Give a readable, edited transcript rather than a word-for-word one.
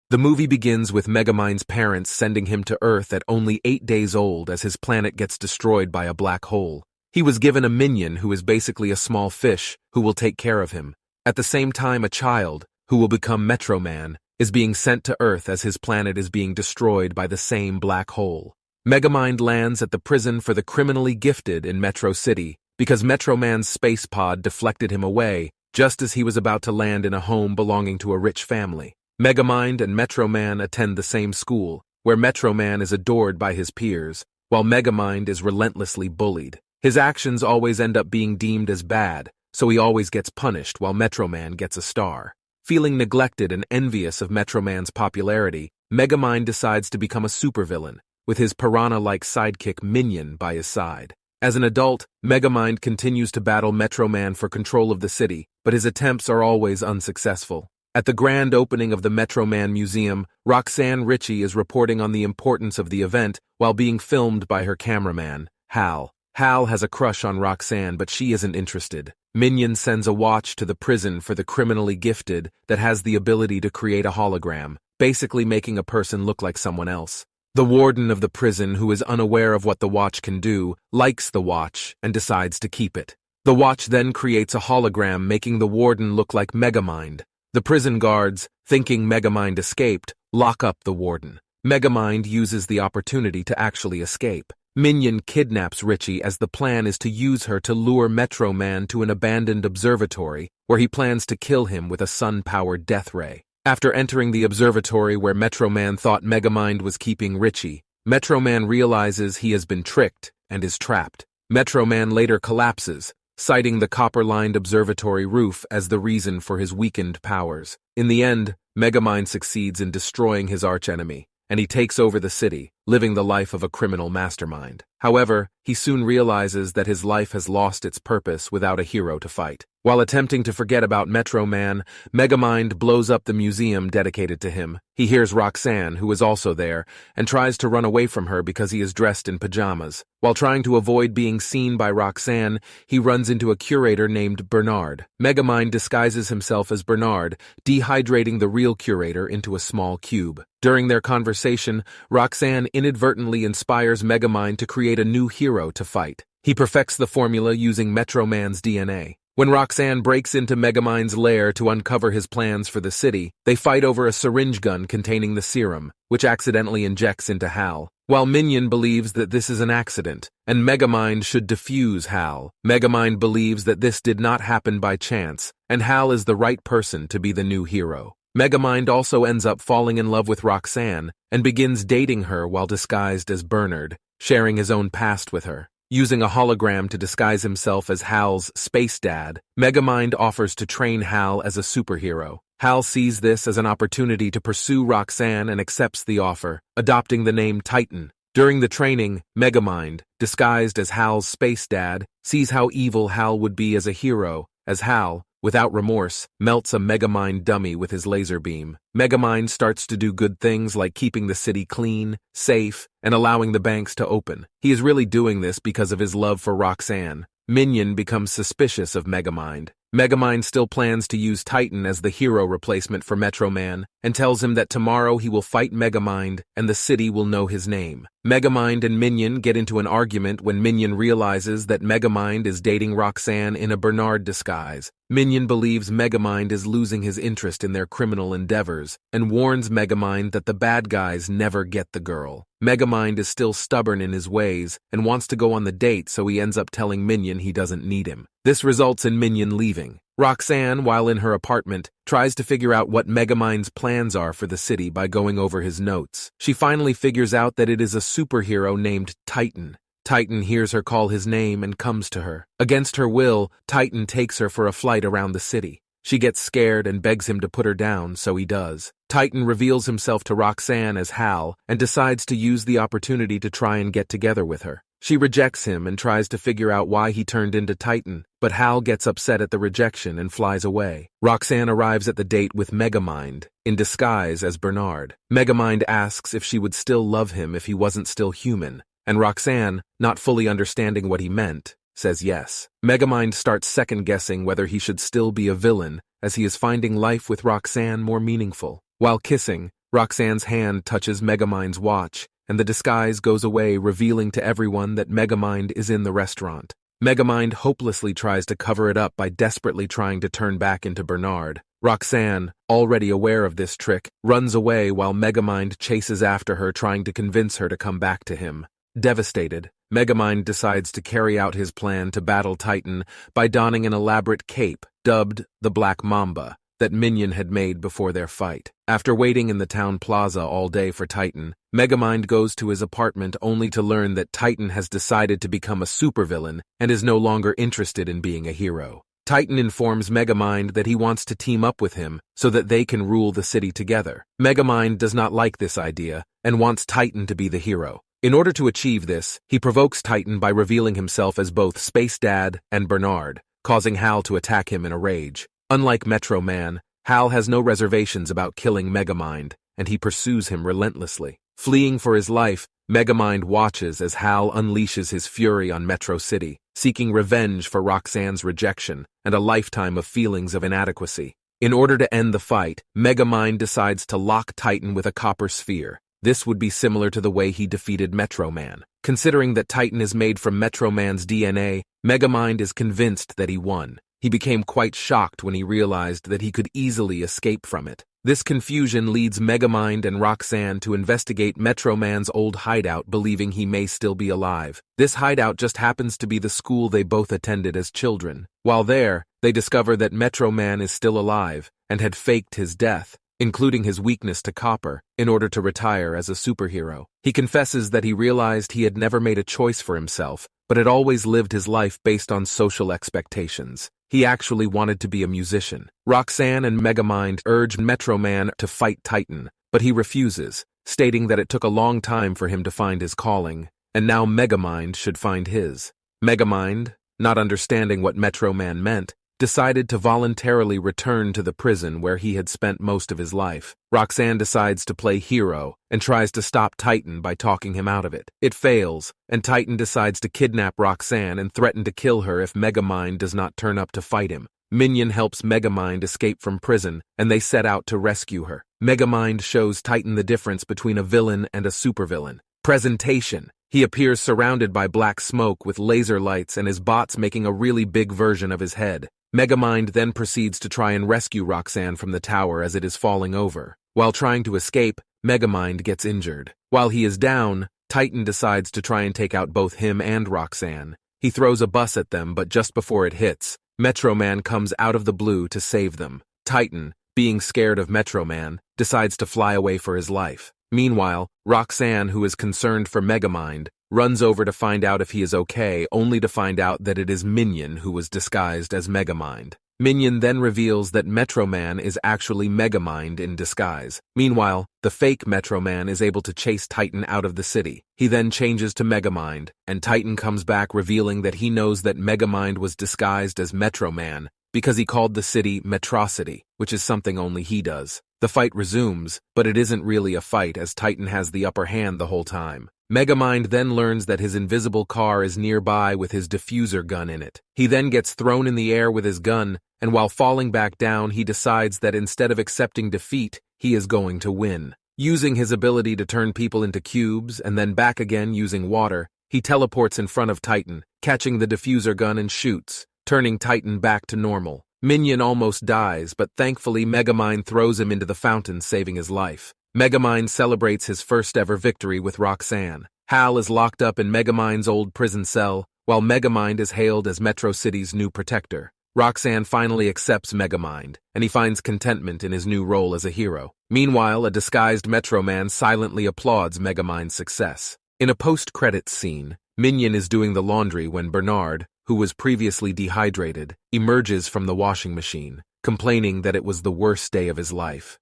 The movie begins with Megamind's parents sending him to Earth at only 8 days old as his planet gets destroyed by a black hole. He was given a minion who is basically a small fish who will take care of him. At the same time, a child, who will become Metroman, is being sent to Earth as his planet is being destroyed by the same black hole. Megamind lands at the prison for the criminally gifted in Metro City because Metroman's space pod deflected him away just as he was about to land in a home belonging to a rich family. Megamind and Metroman attend the same school, where Metroman is adored by his peers, while Megamind is relentlessly bullied. His actions always end up being deemed as bad, so he always gets punished while Metroman gets a star. Feeling neglected and envious of Metroman's popularity, Megamind decides to become a supervillain, with his piranha-like sidekick Minion by his side. As an adult, Megamind continues to battle Metroman for control of the city, but his attempts are always unsuccessful. At the grand opening of the Metroman Museum, Roxanne Ritchie is reporting on the importance of the event while being filmed by her cameraman, Hal. Hal has a crush on Roxanne, but she isn't interested. Minion sends a watch to the prison for the criminally gifted that has the ability to create a hologram, basically making a person look like someone else. The warden of the prison, who is unaware of what the watch can do, likes the watch and decides to keep it. The watch then creates a hologram, making the warden look like Megamind. The prison guards, thinking Megamind escaped, lock up the warden. Megamind uses the opportunity to actually escape. Minion kidnaps Ritchie as the plan is to use her to lure Metroman to an abandoned observatory where he plans to kill him with a sun-powered death ray. After entering the observatory where Metroman thought Megamind was keeping Ritchie, Metroman realizes he has been tricked and is trapped. Metroman later collapses, citing the copper-lined observatory roof as the reason for his weakened powers. In the end, Megamind succeeds in destroying his archenemy, and he takes over the city, living the life of a criminal mastermind. However, he soon realizes that his life has lost its purpose without a hero to fight. While attempting to forget about Metroman, Megamind blows up the museum dedicated to him. He hears Roxanne, who is also there, and tries to run away from her because he is dressed in pajamas. While trying to avoid being seen by Roxanne, he runs into a curator named Bernard. Megamind disguises himself as Bernard, dehydrating the real curator into a small cube. During their conversation, Roxanne inadvertently inspires Megamind to create a new hero to fight. He perfects the formula using Metroman's DNA. When Roxanne breaks into Megamind's lair to uncover his plans for the city, they fight over a syringe gun containing the serum, which accidentally injects into Hal. While Minion believes that this is an accident, and Megamind should defuse Hal, Megamind believes that this did not happen by chance, and Hal is the right person to be the new hero. Megamind also ends up falling in love with Roxanne and begins dating her while disguised as Bernard, sharing his own past with her. Using a hologram to disguise himself as Hal's space dad, Megamind offers to train Hal as a superhero. Hal sees this as an opportunity to pursue Roxanne and accepts the offer, adopting the name Titan. During the training, Megamind, disguised as Hal's space dad, sees how evil Hal would be as a hero, as Hal, without remorse, melts a Megamind dummy with his laser beam. Megamind starts to do good things like keeping the city clean, safe, and allowing the banks to open. He is really doing this because of his love for Roxanne. Minion becomes suspicious of Megamind. Megamind still plans to use Titan as the hero replacement for Metroman and tells him that tomorrow he will fight Megamind and the city will know his name. Megamind and Minion get into an argument when Minion realizes that Megamind is dating Roxanne in a Bernard disguise. Minion believes Megamind is losing his interest in their criminal endeavors and warns Megamind that the bad guys never get the girl. Megamind is still stubborn in his ways and wants to go on the date, so he ends up telling Minion he doesn't need him. This results in Minion leaving. Roxanne, while in her apartment, tries to figure out what Megamind's plans are for the city by going over his notes. She finally figures out that it is a superhero named Titan. Titan hears her call his name and comes to her. Against her will, Titan takes her for a flight around the city. She gets scared and begs him to put her down, so he does. Titan reveals himself to Roxanne as Hal and decides to use the opportunity to try and get together with her. She rejects him and tries to figure out why he turned into Titan, but Hal gets upset at the rejection and flies away. Roxanne arrives at the date with Megamind, in disguise as Bernard. Megamind asks if she would still love him if he wasn't still human, and Roxanne, not fully understanding what he meant, says yes. Megamind starts second-guessing whether he should still be a villain, as he is finding life with Roxanne more meaningful. While kissing, Roxanne's hand touches Megamind's watch, and the disguise goes away, revealing to everyone that Megamind is in the restaurant. Megamind hopelessly tries to cover it up by desperately trying to turn back into Bernard. Roxanne, already aware of this trick, runs away while Megamind chases after her, trying to convince her to come back to him. Devastated, Megamind decides to carry out his plan to battle Titan by donning an elaborate cape, dubbed the Black Mamba, that Minion had made before their fight. After waiting in the town plaza all day for Titan, Megamind goes to his apartment only to learn that Titan has decided to become a supervillain and is no longer interested in being a hero. Titan informs Megamind that he wants to team up with him so that they can rule the city together. Megamind does not like this idea and wants Titan to be the hero. In order to achieve this, he provokes Titan by revealing himself as both Space Dad and Bernard, causing Hal to attack him in a rage. Unlike Metroman, Hal has no reservations about killing Megamind, and he pursues him relentlessly. Fleeing for his life, Megamind watches as Hal unleashes his fury on Metro City, seeking revenge for Roxanne's rejection and a lifetime of feelings of inadequacy. In order to end the fight, Megamind decides to lock Titan with a copper sphere. This would be similar to the way he defeated Metroman. Considering that Titan is made from Metroman's DNA, Megamind is convinced that he won. He became quite shocked when he realized that he could easily escape from it. This confusion leads Megamind and Roxanne to investigate Metroman's old hideout, believing he may still be alive. This hideout just happens to be the school they both attended as children. While there, they discover that Metroman is still alive and had faked his death, including his weakness to copper, in order to retire as a superhero. He confesses that he realized he had never made a choice for himself, but had always lived his life based on social expectations. He actually wanted to be a musician. Roxanne and Megamind urge Metroman to fight Titan, but he refuses, stating that it took a long time for him to find his calling, and now Megamind should find his. Megamind, not understanding what Metroman meant, decided to voluntarily return to the prison where he had spent most of his life. Roxanne decides to play hero and tries to stop Titan by talking him out of it. It fails, and Titan decides to kidnap Roxanne and threaten to kill her if Megamind does not turn up to fight him. Minion helps Megamind escape from prison, and they set out to rescue her. Megamind shows Titan the difference between a villain and a supervillain. Presentation. He appears surrounded by black smoke with laser lights and his bots making a really big version of his head. Megamind then proceeds to try and rescue Roxanne from the tower as it is falling over. While trying to escape, Megamind gets injured. While he is down, Titan decides to try and take out both him and Roxanne. He throws a bus at them, but just before it hits, Metroman comes out of the blue to save them. Titan, being scared of Metroman, decides to fly away for his life. Meanwhile, Roxanne, who is concerned for Megamind, runs over to find out if he is okay, only to find out that it is Minion who was disguised as Megamind. Minion then reveals that Metroman is actually Megamind in disguise. Meanwhile, the fake Metroman is able to chase Titan out of the city. He then changes to Megamind, and Titan comes back revealing that he knows that Megamind was disguised as Metroman because he called the city Metrocity, which is something only he does. The fight resumes, but it isn't really a fight as Titan has the upper hand the whole time. Megamind then learns that his invisible car is nearby with his diffuser gun in it. He then gets thrown in the air with his gun, and while falling back down, he decides that instead of accepting defeat, he is going to win. Using his ability to turn people into cubes and then back again using water, he teleports in front of Titan, catching the diffuser gun and shoots, turning Titan back to normal. Minion almost dies, but thankfully Megamind throws him into the fountain, saving his life. Megamind celebrates his first ever victory with Roxanne. Hal is locked up in Megamind's old prison cell, while Megamind is hailed as Metro City's new protector. Roxanne finally accepts Megamind, and he finds contentment in his new role as a hero. Meanwhile, a disguised Metroman silently applauds Megamind's success. In a post-credits scene, Minion is doing the laundry when Bernard, who was previously dehydrated, emerges from the washing machine, complaining that it was the worst day of his life.